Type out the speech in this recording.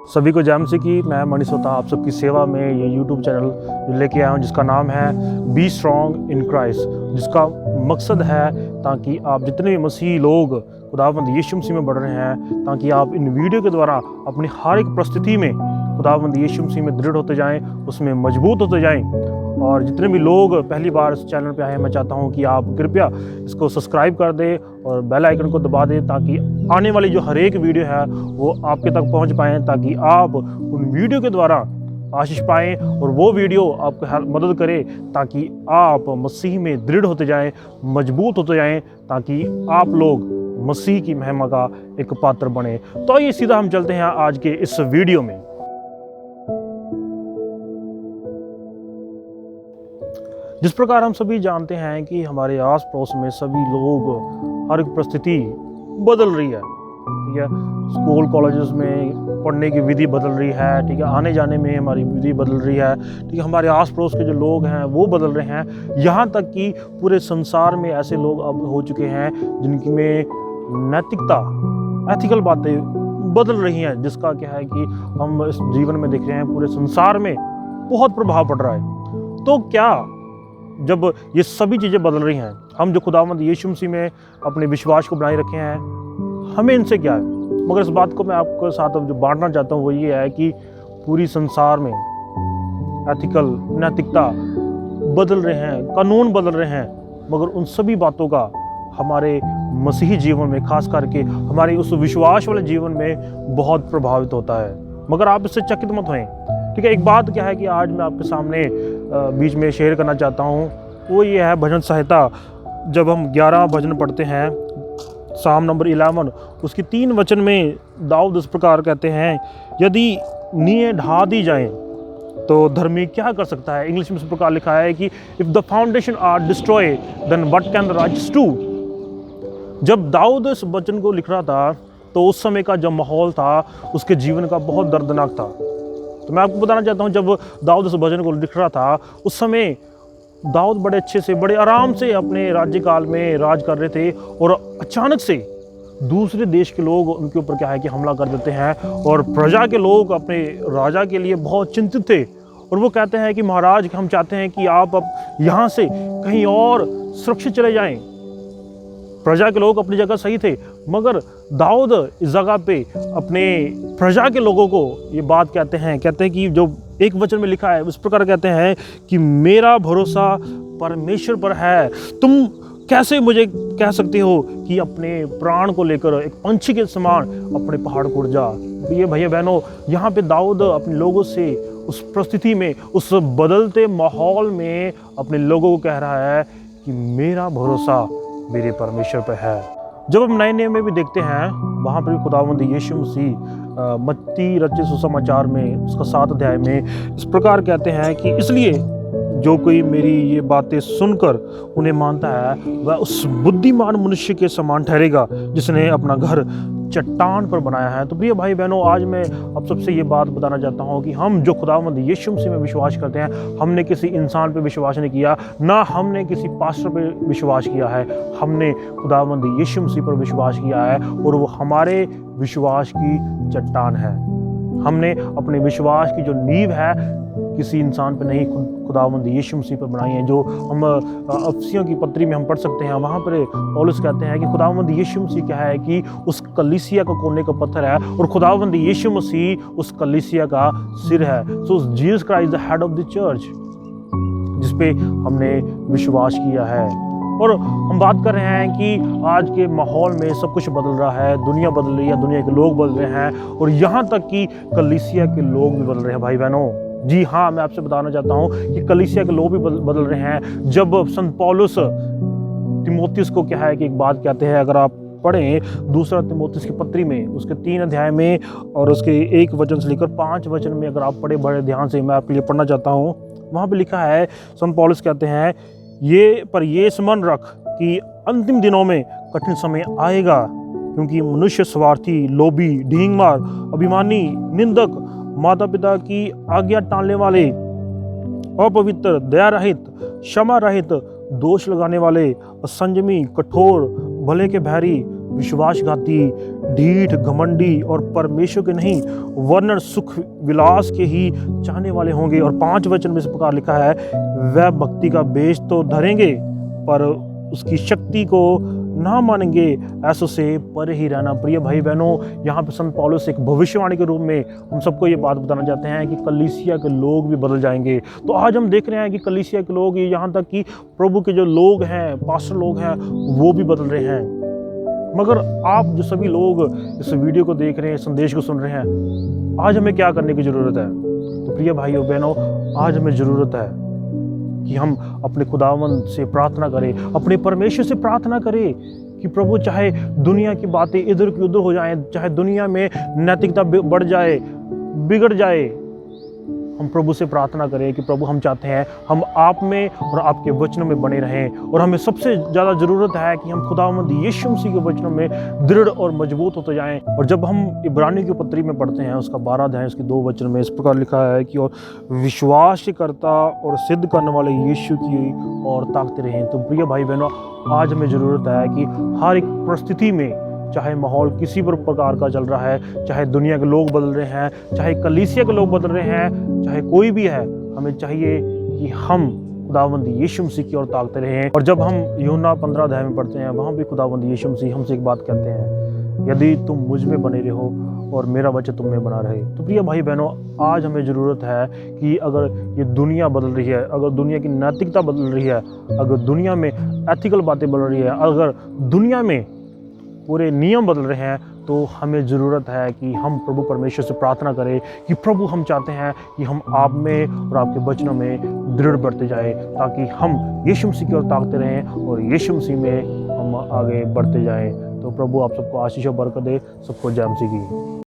सभी को जय मसीह की। मैं मनीष होता आप सबकी सेवा में ये यूट्यूब चैनल लेके आया हूँ जिसका नाम है बी स्ट्रॉन्ग इन क्राइस्ट, जिसका मकसद है ताकि आप जितने भी मसीही लोग खुदावंद यीशु मसीह में बढ़ रहे हैं, ताकि आप इन वीडियो के द्वारा अपनी हर एक परिस्थिति में खुदावंद यीशु मसीह में दृढ़ होते जाएं, उसमें मजबूत होते जाएं। और जितने भी लोग पहली बार इस चैनल पे आए हैं, मैं चाहता हूं कि आप कृपया इसको सब्सक्राइब कर दें और बेल आइकन को दबा दें, ताकि आने वाली जो हर एक वीडियो है वो आपके तक पहुंच पाएँ, ताकि आप उन वीडियो के द्वारा आशीष पाएँ और वो वीडियो आपको मदद करे ताकि आप मसीह में दृढ़ होते जाएं, मजबूत होते जाएं, ताकि आप लोग मसीह की महिमा का एक पात्र बने। तो ये सीधा हम चलते हैं आज के इस वीडियो में। जिस प्रकार हम सभी जानते हैं कि हमारे आस पड़ोस में सभी लोग, हर एक परिस्थिति बदल रही है, ठीक है। स्कूल कॉलेजेस में पढ़ने की विधि बदल रही है, ठीक है। आने जाने में हमारी विधि बदल रही है, ठीक है। हमारे आस पड़ोस के जो लोग हैं वो बदल रहे हैं। यहाँ तक कि पूरे संसार में ऐसे लोग अब हो चुके हैं जिनकी में नैतिकता, एथिकल बातें बदल रही हैं, जिसका क्या है कि हम इस जीवन में देख रहे हैं पूरे संसार में बहुत प्रभाव पड़ रहा है। तो क्या जब ये सभी चीज़ें बदल रही हैं, हम जो खुदावंद यीशु मसीह में अपने विश्वास को बनाए रखे हैं, हमें इनसे क्या है? मगर इस बात को मैं आपके साथ अब जो बांटना चाहता हूँ वो ये है कि पूरी संसार में एथिकल, नैतिकता बदल रहे हैं, कानून बदल रहे हैं, मगर उन सभी बातों का हमारे मसीही जीवन में, खास करके हमारे उस विश्वास वाले जीवन में बहुत प्रभावित होता है। मगर आप इससे चकित मत होएं, ठीक है। एक बात क्या है कि आज मैं आपके सामने बीच में शेयर करना चाहता हूँ, वो ये है भजन संहिता। जब हम 11 भजन पढ़ते हैं, साम नंबर 11, उसकी 3 वचन में दाऊद इस प्रकार कहते हैं, यदि नींवें ढा दी जाएं तो धर्मी क्या कर सकता है। इंग्लिश में इस प्रकार लिखा है कि if the foundation are destroy then what can the righteous do. जब दाऊद इस वचन को लिख रहा था तो उस समय का जो माहौल था उसके जीवन का बहुत दर्दनाक था। तो मैं आपको बताना चाहता हूँ, जब दाऊद इस भजन को लिख रहा था उस समय दाऊद बड़े अच्छे से, बड़े आराम से अपने राज्यकाल में राज कर रहे थे, और अचानक से दूसरे देश के लोग उनके ऊपर क्या है कि हमला कर देते हैं, और प्रजा के लोग अपने राजा के लिए बहुत चिंतित थे, और वो कहते हैं कि महाराज, हम चाहते हैं कि आप अब यहाँ से कहीं और सुरक्षित चले जाएं। प्रजा के लोग अपनी जगह सही थे, मगर दाऊद इस जगह पे अपने प्रजा के लोगों को ये बात कहते हैं कि जो एक वचन में लिखा है उस प्रकार कहते हैं कि मेरा भरोसा परमेश्वर पर है। तुम कैसे मुझे कह सकते हो कि अपने प्राण को लेकर एक पंछी के समान अपने पहाड़ को उड़ जा। ये भैया बहनों, यहाँ पे दाऊद अपने लोगों से उस परिस्थिति में, उस बदलते माहौल में अपने लोगों को कह रहा है कि मेरा भरोसा मेरे परमेश्वर पर है। जब हम नए नियम में भी देखते हैं, वहाँ पर भी खुदावंद यीशु मसीह मत्ती रचित सुसमाचार में उसका 7 अध्याय में इस प्रकार कहते हैं कि इसलिए जो कोई मेरी ये बातें सुनकर उन्हें मानता है वह उस बुद्धिमान मनुष्य के समान ठहरेगा जिसने अपना घर चट्टान पर बनाया है। तो प्रिय भाई बहनों, आज मैं अब सबसे ये बात बताना चाहता हूँ कि हम जो खुदावंद यीशु मसीह में विश्वास करते हैं, हमने किसी इंसान पे विश्वास नहीं किया, ना हमने किसी पास्टर पे विश्वास किया है, हमने खुदावंद यीशु मसीह पर विश्वास किया है, और वो हमारे विश्वास की चट्टान है। हमने अपने विश्वास की जो नींव है किसी इंसान पे नहीं, खुदावंद यीशु मसीह पर बनाई है। जो हम अफसियों की पत्री में हम पढ़ सकते हैं, वहाँ पर पौलुस कहते हैं कि खुदावंद यीशु मसीह क्या है कि उस कलीसिया का कोने का पत्थर है, और खुदावंद यीशु मसीह उस कलीसिया का सिर है। So Jesus Christ the head of the church, जिसपे हमने विश्वास किया है। और हम बात कर रहे हैं कि आज के माहौल में सब कुछ बदल रहा है, दुनिया बदल रही है, दुनिया के लोग बदल रहे हैं, और यहाँ तक कि कलीसिया के लोग भी बदल रहे हैं। भाई बहनों, जी हाँ, मैं आपसे बताना चाहता हूँ कि कलीसिया के लोग भी बदल रहे हैं। जब संत पौलुस तिमोथियुस को क्या है कि एक बात कहते हैं, अगर आप पढ़ें दूसरा तिमोथियुस की पत्री में उसके 3 अध्याय में और उसके 1 वचन से लेकर 5 वचन में, अगर आप पढ़े बड़े ध्यान से, मैं आपके लिए पढ़ना चाहता हूँ। वहाँ पे लिखा है, संत पौलुस कहते हैं, ये स्मरण रख कि अंतिम दिनों में कठिन समय आएगा, क्योंकि मनुष्य स्वार्थी, लोभी, ढींगमार, अभिमानी, निंदक, माता पिता की आज्ञा टालने वाले, अपवित्र, दया रहित, क्षमा रहित, दोष लगाने वाले, असंयमी, कठोर, भले के भैरी, विश्वासघाती, ढीठ, घमंडी और परमेश्वर के नहीं वरन सुख विलास के ही चाहने वाले होंगे। और 5 वचन में इस प्रकार लिखा है, वह भक्ति का बेच तो धरेंगे पर उसकी शक्ति को ना मानेंगे, ऐसों से परे ही रहना। प्रिय भाई बहनों, यहाँ पे संत पौलुस एक भविष्यवाणी के रूप में हम सबको ये बात बताना चाहते हैं कि कलीसिया के लोग भी बदल जाएंगे। तो आज हम देख रहे हैं कि कलीसिया के लोग, यहाँ तक कि प्रभु के जो लोग हैं, पास्टर लोग हैं, वो भी बदल रहे हैं। मगर आप जो सभी लोग इस वीडियो को देख रहे हैं, संदेश को सुन रहे हैं, आज हमें क्या करने की ज़रूरत है? तो प्रिय भाइयों बहनों, आज हमें ज़रूरत है कि हम अपने खुदावंद से प्रार्थना करें, अपने परमेश्वर से प्रार्थना करें कि प्रभु, चाहे दुनिया की बातें इधर की उधर हो जाएं, चाहे दुनिया में नैतिकता बढ़ जाए, बिगड़ जाए, हम प्रभु से प्रार्थना करें कि प्रभु, हम चाहते हैं हम आप में और आपके वचनों में बने रहें। और हमें सबसे ज़्यादा ज़रूरत है कि हम खुदावंद यीशु मसीह के वचनों में दृढ़ और मजबूत होते जाएं। और जब हम इब्रानियों की पत्री में पढ़ते हैं, उसका 12 अध्याय उसके 2 वचन में इस प्रकार लिखा है कि और विश्वास करता और सिद्ध करने वाले यीशु की और ताकते रहें। तो प्रिय भाई बहनों, आज हमें ज़रूरत है कि हर एक परिस्थिति में, चाहे माहौल किसी भी प्रकार का चल रहा है, चाहे दुनिया के लोग बदल रहे हैं, चाहे कलीसिया के लोग बदल रहे हैं, चाहे कोई भी है, हमें चाहिए कि हम खुदावंद यीशु मसीह की ओर ताकते रहें। और जब हम यूहन्ना 15 अध्याय में पढ़ते हैं, वहाँ भी खुदावंद यीशु मसीह हमसे एक बात कहते हैं, यदि तुम मुझ में बने रहो और मेरा वचन तुम में बना रहे। तो प्रिय भाई बहनों, आज हमें ज़रूरत है कि अगर ये दुनिया बदल रही है, अगर दुनिया की नैतिकता बदल रही है, अगर दुनिया में एथिकल बातें बदल रही है, अगर दुनिया में पूरे नियम बदल रहे हैं, तो हमें ज़रूरत है कि हम प्रभु परमेश्वर से प्रार्थना करें कि प्रभु, हम चाहते हैं कि हम आप में और आपके वचनों में दृढ़ बढ़ते जाएं, ताकि हम यीशु मसीह की ओर ताकते रहें और यीशु मसीह में हम आगे बढ़ते जाएं। तो प्रभु आप सबको आशीष और बरकत दे। सबको जय मसीह की।